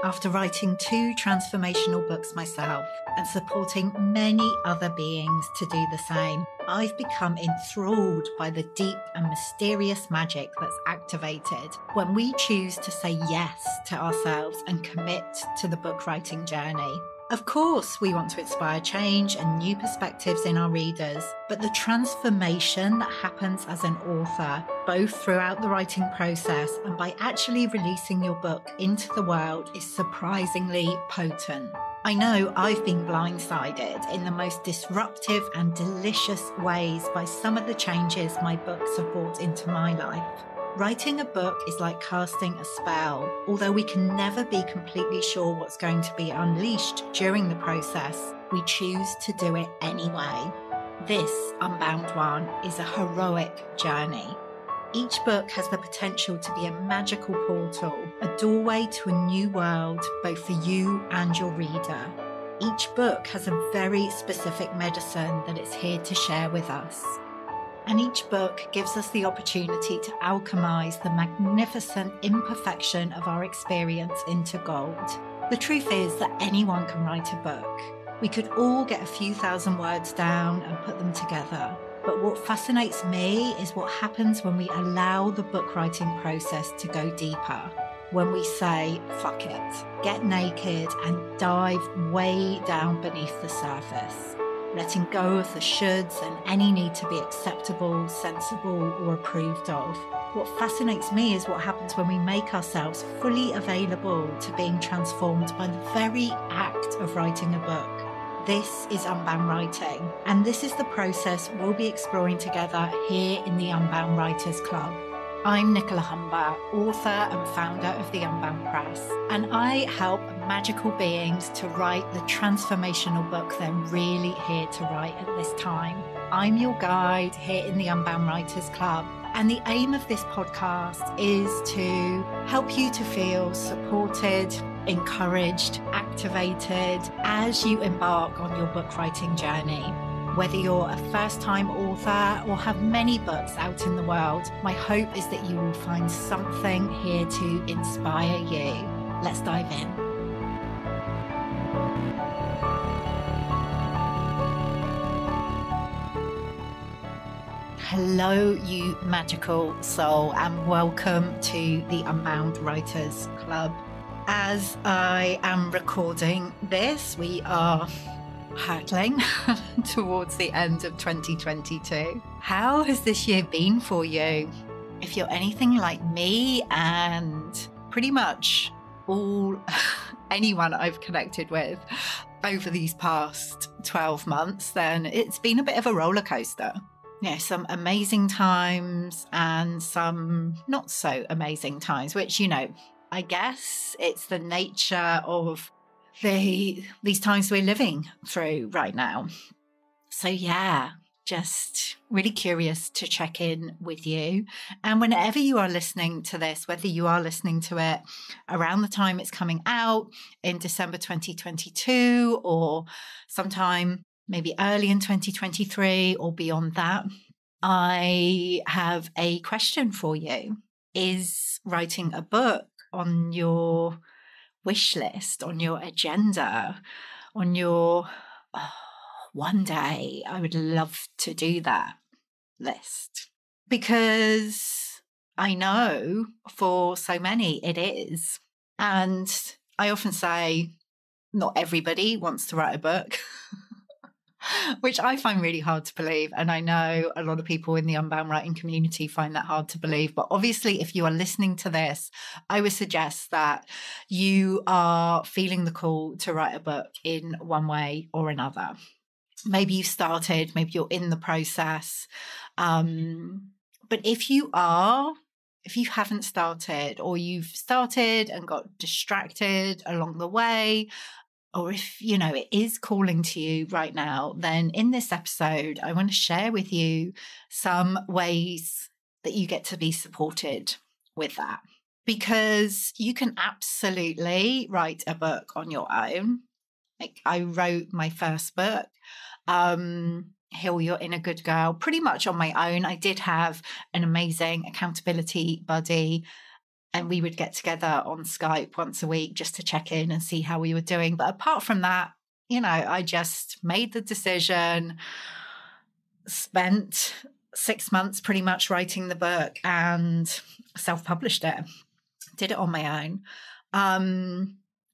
After writing 2 transformational books myself and supporting many other beings to do the same, I've become enthralled by the deep and mysterious magic that's activated when we choose to say yes to ourselves and commit to the book writing journey. Of course, we want to inspire change and new perspectives in our readers, but the transformation that happens as an author, both throughout the writing process and by actually releasing your book into the world, is surprisingly potent. I know I've been blindsided in the most disruptive and delicious ways by some of the changes my books have brought into my life. Writing a book is like casting a spell. Although we can never be completely sure what's going to be unleashed during the process, we choose to do it anyway. This Unbound one is a heroic journey. Each book has the potential to be a magical portal, a doorway to a new world, both for you and your reader. Each book has a very specific medicine that it's here to share with us. And each book gives us the opportunity to alchemize the magnificent imperfection of our experience into gold. The truth is that anyone can write a book. We could all get a few thousand words down and put them together. But what fascinates me is what happens when we allow the book writing process to go deeper. When we say, fuck it, get naked and dive way down beneath the surface. Letting go of the shoulds and any need to be acceptable, sensible, or approved of. What fascinates me is what happens when we make ourselves fully available to being transformed by the very act of writing a book. This is Unbound Writing, and this is the process we'll be exploring together here in the Unbound Writers Club. I'm Nicola, author and founder of the Unbound Press, and I help magical beings to write the transformational book they're really here to write at this time. I'm your guide here in the Unbound Writers Club, and the aim of this podcast is to help you to feel supported, encouraged, activated as you embark on your book writing journey. Whether you're a first-time author or have many books out in the world, my hope is that you will find something here to inspire you. Let's dive in. Hello, you magical soul, and welcome to the Unbound Writers Club. As I am recording this, we are hurtling towards the end of 2022. How has this year been for you? If you're anything like me and pretty much anyone I've connected with over these past 12 months, then it's been a bit of a roller coaster. You know, some amazing times and some not so amazing times, which, you know, I guess it's the nature of these times we're living through right now. So yeah, just really curious to check in with you. And whenever you are listening to this, whether you are listening to it around the time it's coming out in December 2022 or sometime maybe early in 2023 or beyond that, I have a question for you. Is writing a book on your wish list, on your agenda, on your one day I would love to do that list? Because I know for so many it is. And I often say not everybody wants to write a book, which I find really hard to believe. And I know a lot of people in the Unbound writing community find that hard to believe. But obviously, if you are listening to this, I would suggest that you are feeling the call to write a book in one way or another. Maybe you started, maybe you're in the process. But if you haven't started, or you've started and got distracted along the way, or if, you know, it is calling to you right now, then in this episode, I want to share with you some ways that you get to be supported with that. Because you can absolutely write a book on your own. Like, I wrote my first book, Heal Your Inner Good Girl, pretty much on my own. I did have an amazing accountability buddy And we would get together on Skype once a week just to check in and see how we were doing. But apart from that, I just made the decision, spent 6 months pretty much writing the book and self-published it, did it on my own.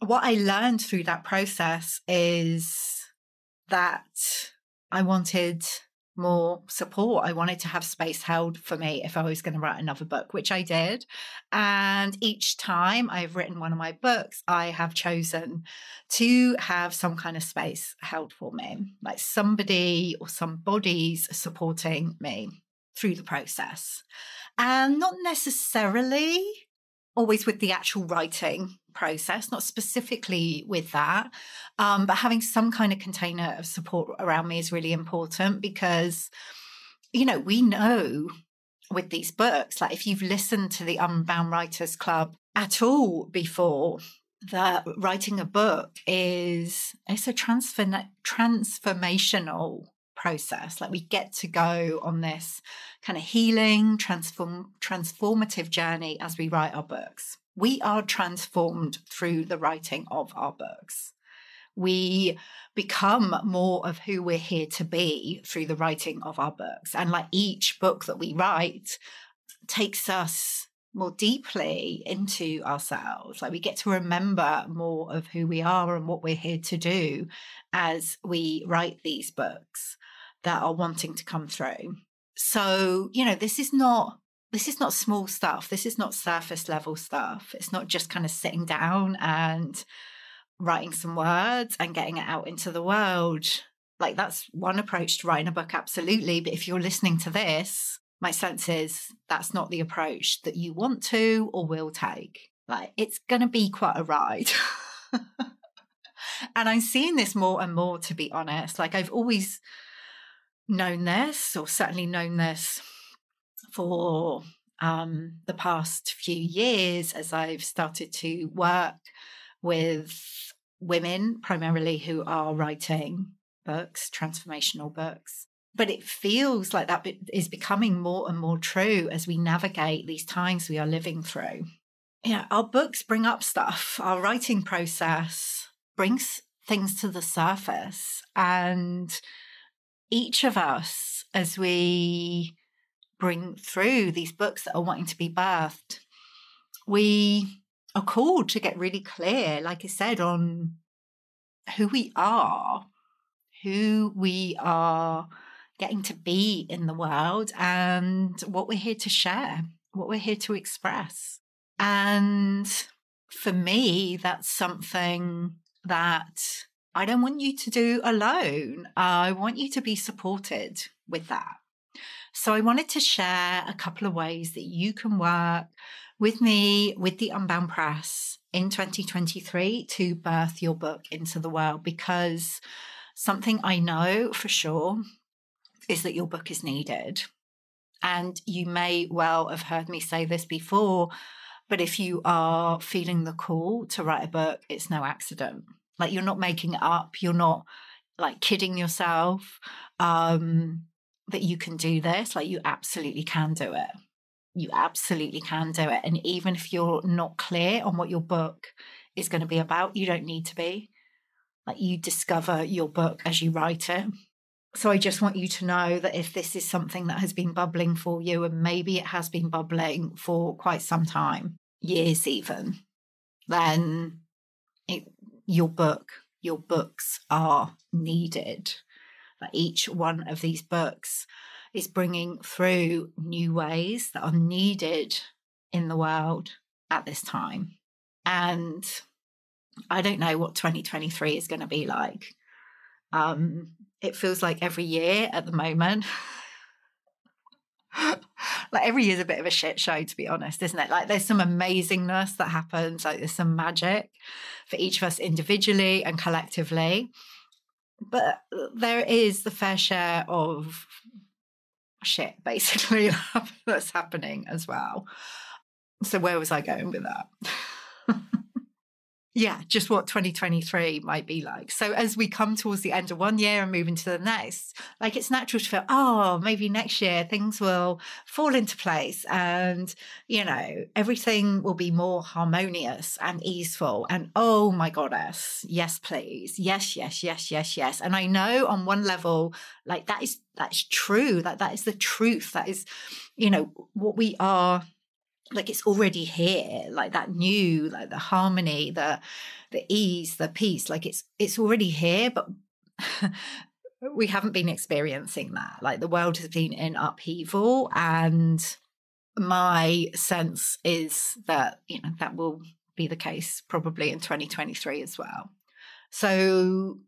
What I learned through that process is that I wanted more support. I wanted to have space held for me if I was going to write another book, which I did. And each time I've written one of my books, I have chosen to have some kind of space held for me, like somebody or some bodies supporting me through the process. And not necessarily always with the actual writing process, not specifically with that, but having some kind of container of support around me is really important because, we know with these books, like if you've listened to the Unbound Writers Club at all before, that writing a book it's a transformational process. Like we get to go on this kind of healing, transformative journey as we write our books. We are transformed through the writing of our books. We become more of who we're here to be through the writing of our books. And like each book that we write takes us more deeply into ourselves. Like we get to remember more of who we are and what we're here to do as we write these books that are wanting to come through. So, this is not small stuff. This is not surface level stuff. It's not just kind of sitting down and writing some words and getting it out into the world. Like that's one approach to writing a book, absolutely. But if you're listening to this, my sense is that's not the approach that you want to or will take. Like it's going to be quite a ride. And I'm seeing this more and more, to be honest. Like I've always known this, or certainly known this for the past few years as I've started to work with women primarily who are writing books, transformational books. But it feels like that is becoming more and more true as we navigate these times we are living through. Our books bring up stuff. Our writing process brings things to the surface. And each of us, as we bring through these books that are wanting to be birthed, we are called to get really clear, like I said, on who we are getting to be in the world and what we're here to share, what we're here to express. And for me, that's something that I don't want you to do alone. I want you to be supported with that. So I wanted to share a couple of ways that you can work with me, with the Unbound Press in 2023 to birth your book into the world, because something I know for sure is that your book is needed. And you may well have heard me say this before, but if you are feeling the call to write a book, it's no accident. Like you're not making it up. You're not like kidding yourself that you can do this. Like you absolutely can do it. You absolutely can do it. And even if you're not clear on what your book is going to be about, you don't need to be. Like you discover your book as you write it. So I just want you to know that if this is something that has been bubbling for you, and maybe it has been bubbling for quite some time, years even, then your books are needed. That each one of these books is bringing through new ways that are needed in the world at this time. And I don't know what 2023 is going to be like. It feels like every year at the moment, like every year is a bit of a shit show, to be honest, isn't it? Like there's some amazingness that happens, like there's some magic for each of us individually and collectively. But there is the fair share of shit, basically, that's happening as well. So where was I going with that? yeah, just what 2023 might be like. So as we come towards the end of one year and move into the next, like it's natural to feel, oh, maybe next year things will fall into place and, everything will be more harmonious and easeful. And oh my goddess, yes, please. Yes, yes, yes, yes, yes. And I know on one level, like that's true. That is the truth. That is, what we are. Like it's already here, like that new, like the harmony, the ease, the peace, like it's already here, but we haven't been experiencing that. Like the world has been in upheaval, and my sense is that that will be the case probably in 2023 as well. So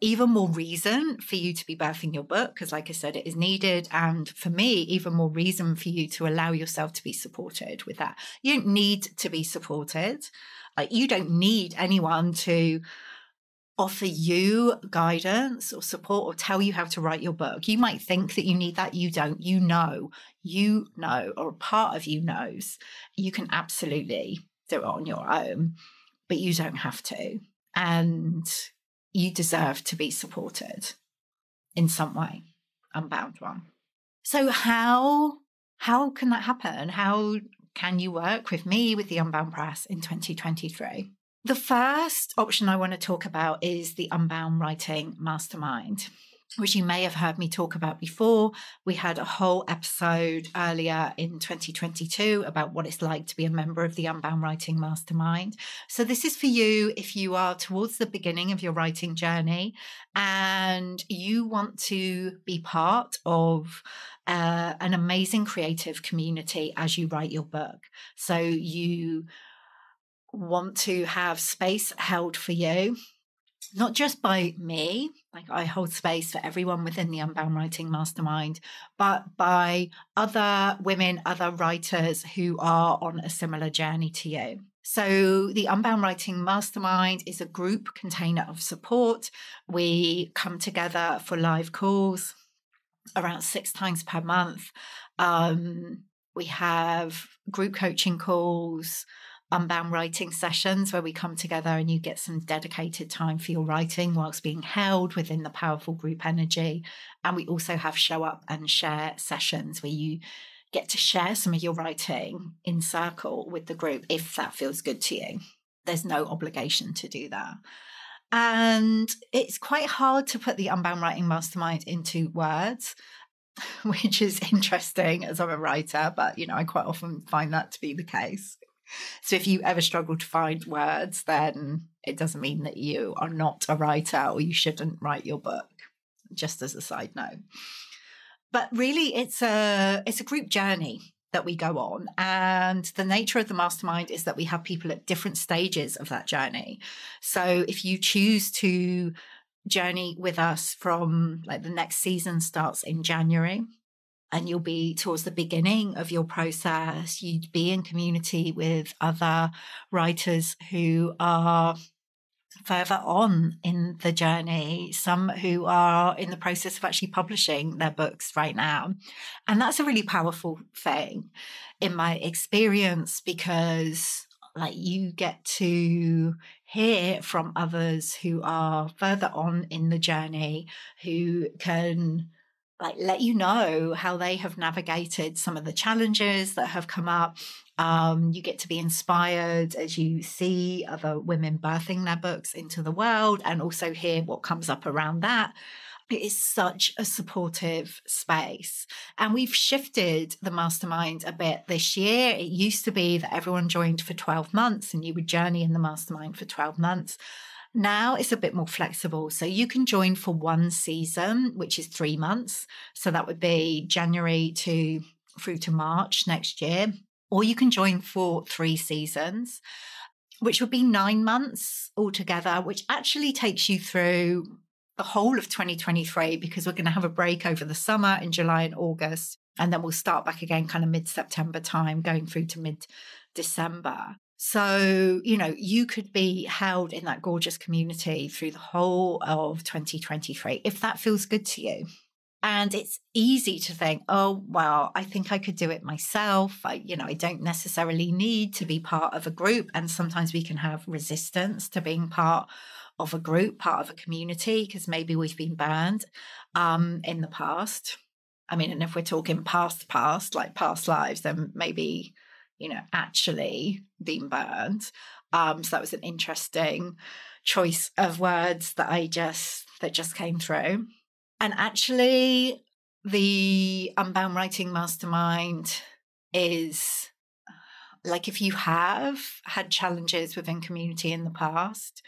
even more reason for you to be birthing your book, because like I said, it is needed. And for me, even more reason for you to allow yourself to be supported with that. You don't need to be supported. Like you don't need anyone to offer you guidance or support or tell you how to write your book. You might think that you need that. You don't. You know, or a part of you knows you can absolutely do it on your own, but you don't have to. And you deserve to be supported in some way, Unbound one. So how can that happen? How can you work with me with the Unbound Press in 2023? The first option I want to talk about is the Unbound Writing Mastermind, which you may have heard me talk about before. We had a whole episode earlier in 2022 about what it's like to be a member of the Unbound Writing Mastermind. So this is for you if you are towards the beginning of your writing journey and you want to be part of an amazing creative community as you write your book. So you want to have space held for you, not just by me, like I hold space for everyone within the Unbound Writing Mastermind, but by other women, other writers who are on a similar journey to you. So the Unbound Writing Mastermind is a group container of support. We come together for live calls around 6 times per month. We have group coaching calls, Unbound writing sessions where we come together and you get some dedicated time for your writing whilst being held within the powerful group energy. And we also have show up and share sessions where you get to share some of your writing in circle with the group if that feels good to you. There's no obligation to do that. And it's quite hard to put the Unbound Writing Mastermind into words, which is interesting as I'm a writer, but I quite often find that to be the case. So if you ever struggle to find words, then it doesn't mean that you are not a writer or you shouldn't write your book, just as a side note. But really, it's a group journey that we go on. And the nature of the mastermind is that we have people at different stages of that journey. So if you choose to journey with us from like the next season starts in January, and you'll be towards the beginning of your process, you'd be in community with other writers who are further on in the journey, some who are in the process of actually publishing their books right now. And that's a really powerful thing in my experience, because like you get to hear from others who are further on in the journey, who can like let you know how they have navigated some of the challenges that have come up. You get to be inspired as you see other women birthing their books into the world and also hear what comes up around that. It is such a supportive space. And we've shifted the mastermind a bit this year. It used to be that everyone joined for 12 months and you would journey in the mastermind for 12 months. Now it's a bit more flexible. So you can join for one season, which is 3 months. So that would be January through to March next year. Or you can join for 3 seasons, which would be 9 months altogether, which actually takes you through the whole of 2023, because we're going to have a break over the summer in July and August. And then we'll start back again kind of mid-September time, going through to mid-December. So, you could be held in that gorgeous community through the whole of 2023, if that feels good to you. And it's easy to think, oh, well, I think I could do it myself. I don't necessarily need to be part of a group. And sometimes we can have resistance to being part of a group, part of a community, because maybe we've been burned in the past. I mean, and if we're talking past, like past lives, then maybe, actually being burned. So that was an interesting choice of words that just came through. And actually, the Unbound Writing Mastermind is like, if you have had challenges within community in the past,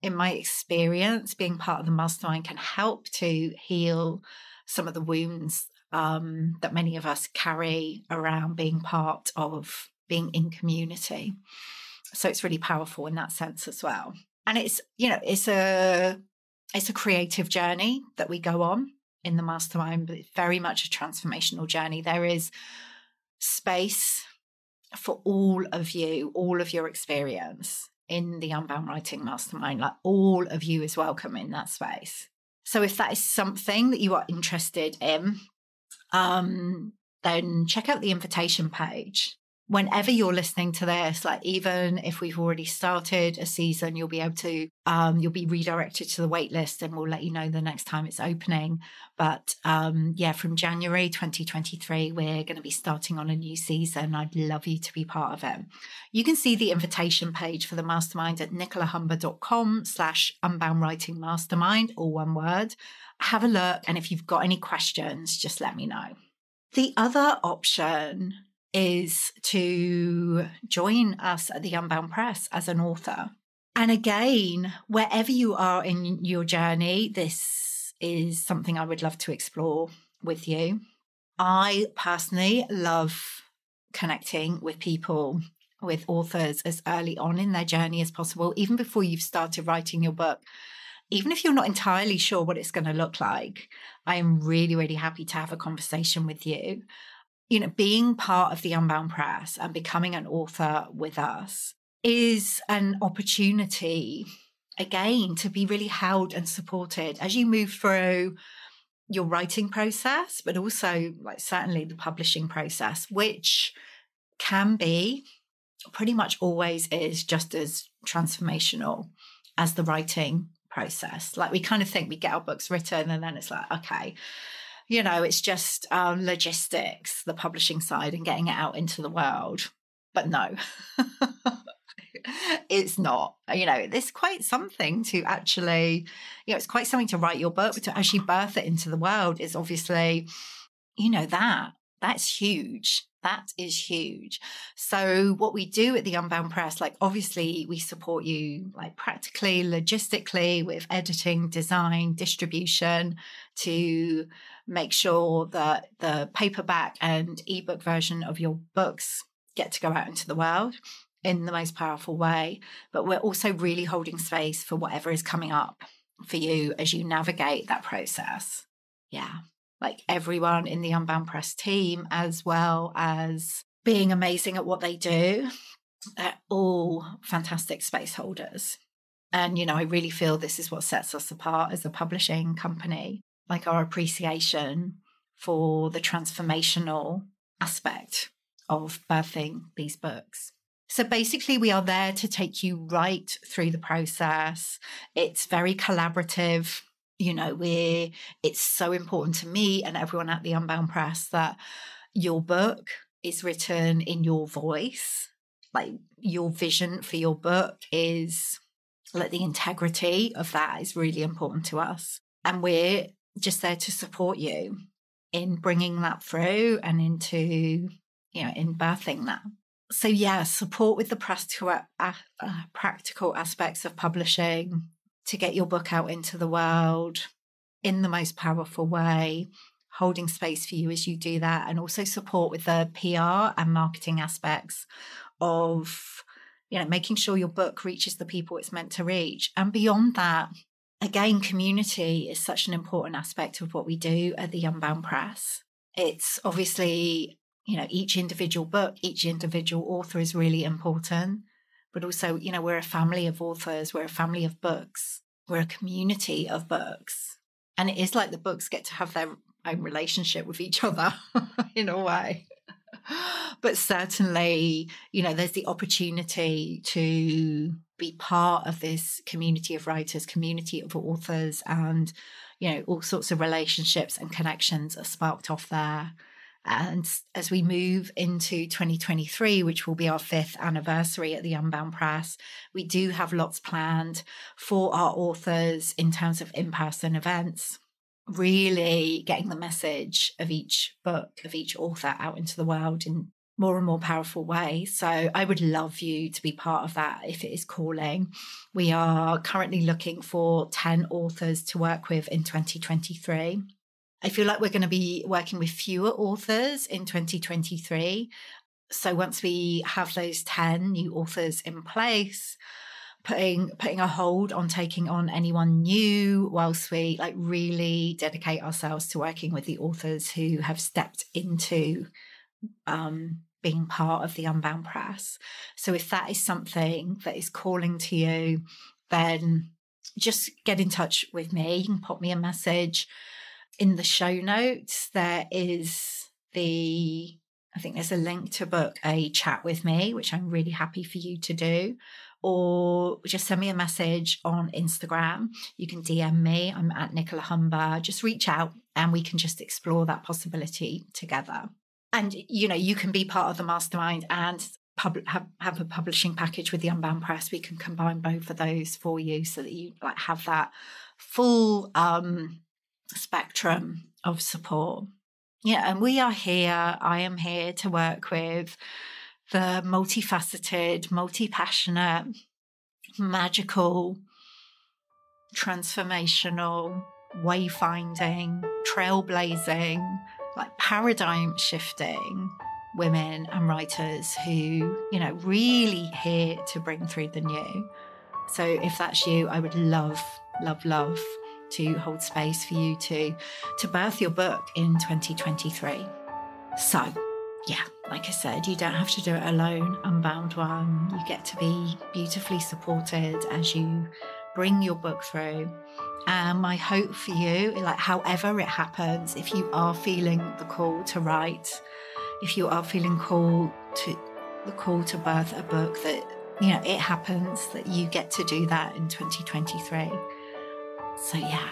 in my experience, being part of the mastermind can help to heal some of the wounds that many of us carry around being part of being in community. So it's really powerful in that sense as well. And it's a creative journey that we go on in the mastermind, but it's very much a transformational journey. There is space for all of your experience in the Unbound Writing Mastermind. Like, all of you is welcome in that space. So if that is something that you are interested in, then check out the invitation page. Whenever you're listening to this, like, even if we've already started a season, you'll be able to, you'll be redirected to the wait list, and we'll let you know the next time it's opening. But from January 2023, we're going to be starting on a new season. I'd love you to be part of it. You can see the invitation page for the mastermind at nicolahumber.com/Unbound Writing Mastermind, all one word. Have a look. And if you've got any questions, just let me know. The other option is to join us at the Unbound Press as an author. And again, wherever you are in your journey, this is something I would love to explore with you. I personally love connecting with people, with authors, as early on in their journey as possible, even before you've started writing your book. Even if you're not entirely sure what it's going to look like, I am really, really happy to have a conversation with you. Being part of the Unbound Press and becoming an author with us is an opportunity, again, to be really held and supported as you move through your writing process, but also, like, certainly the publishing process, which can be, pretty much always is, just as transformational as the writing process. Like, we kind of think we get our books written and then it's like, okay, it's just logistics, the publishing side, and getting it out into the world. But no, it's not. There's quite something to actually, it's quite something to write your book, but to actually birth it into the world is obviously, that's huge. That is huge. So what we do at the Unbound Press, like, obviously we support you, like, practically, logistically, with editing, design, distribution, to make sure that the paperback and ebook version of your books get to go out into the world in the most powerful way. But we're also really holding space for whatever is coming up for you as you navigate that process. Yeah. Like, everyone in the Unbound Press team, as well as being amazing at what they do, they're all fantastic space holders. And, I really feel this is what sets us apart as a publishing company, like our appreciation for the transformational aspect of birthing these books. So basically, we are there to take you right through the process. It's very collaborative. It's so important to me and everyone at the Unbound Press that your book is written in your voice. Like, your vision for your book is, like, the integrity of that is really important to us. And we're just there to support you in bringing that through and into, in birthing that. So yeah, support with the practical aspects of publishing, to get your book out into the world in the most powerful way, holding space for you as you do that, and also support with the PR and marketing aspects of, making sure your book reaches the people it's meant to reach. And beyond that, again, community is such an important aspect of what we do at the Unbound Press. It's obviously, each individual book, each individual author is really important. But also, we're a family of authors, we're a family of books, we're a community of books. And it is like the books get to have their own relationship with each other in a way. But certainly, there's the opportunity to be part of this community of writers, community of authors, and, all sorts of relationships and connections are sparked off there. And as we move into 2023, which will be our 5th anniversary at the Unbound Press, we do have lots planned for our authors in terms of in-person events, really getting the message of each book, of each author out into the world in more and more powerful ways. So I would love you to be part of that if it is calling. We are currently looking for 10 authors to work with in 2023. I feel like we're going to be working with fewer authors in 2023. So once we have those 10 new authors in place, putting a hold on taking on anyone new whilst we really dedicate ourselves to working with the authors who have stepped into being part of the Unbound Press. So if that is something that is calling to you, then just get in touch with me. You can pop me a message. In the show notes, there is I think there's a link to book a chat with me, which I'm really happy for you to do. Or just send me a message on Instagram. You can DM me. I'm at Nicola Humber. Just reach out and we can just explore that possibility together. And, you can be part of the Mastermind and have a publishing package with the Unbound Press. We can combine both of those for you so that you have that full spectrum of support. Yeah, and we are here. I am here to work with the multifaceted, multi-passionate, magical, transformational, wayfinding, trailblazing, paradigm shifting women and writers who, really here to bring through the new. So if that's you, I would love, love, love to hold space for you to birth your book in 2023. So, yeah, like I said, you don't have to do it alone, Unbound One. You get to be beautifully supported as you bring your book through. And my hope for you, however it happens, if you are feeling the call to write, if you are feeling the call to birth a book, that, it happens, that you get to do that in 2023. So yeah,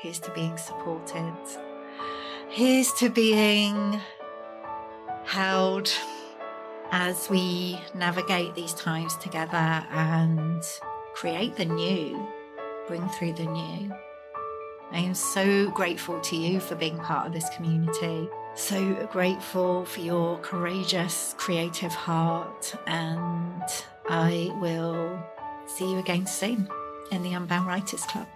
here's to being supported. Here's to being held as we navigate these times together and create the new, bring through the new. I am so grateful to you for being part of this community. So grateful for your courageous, creative heart. And I will see you again soon in the Unbound Writers Club.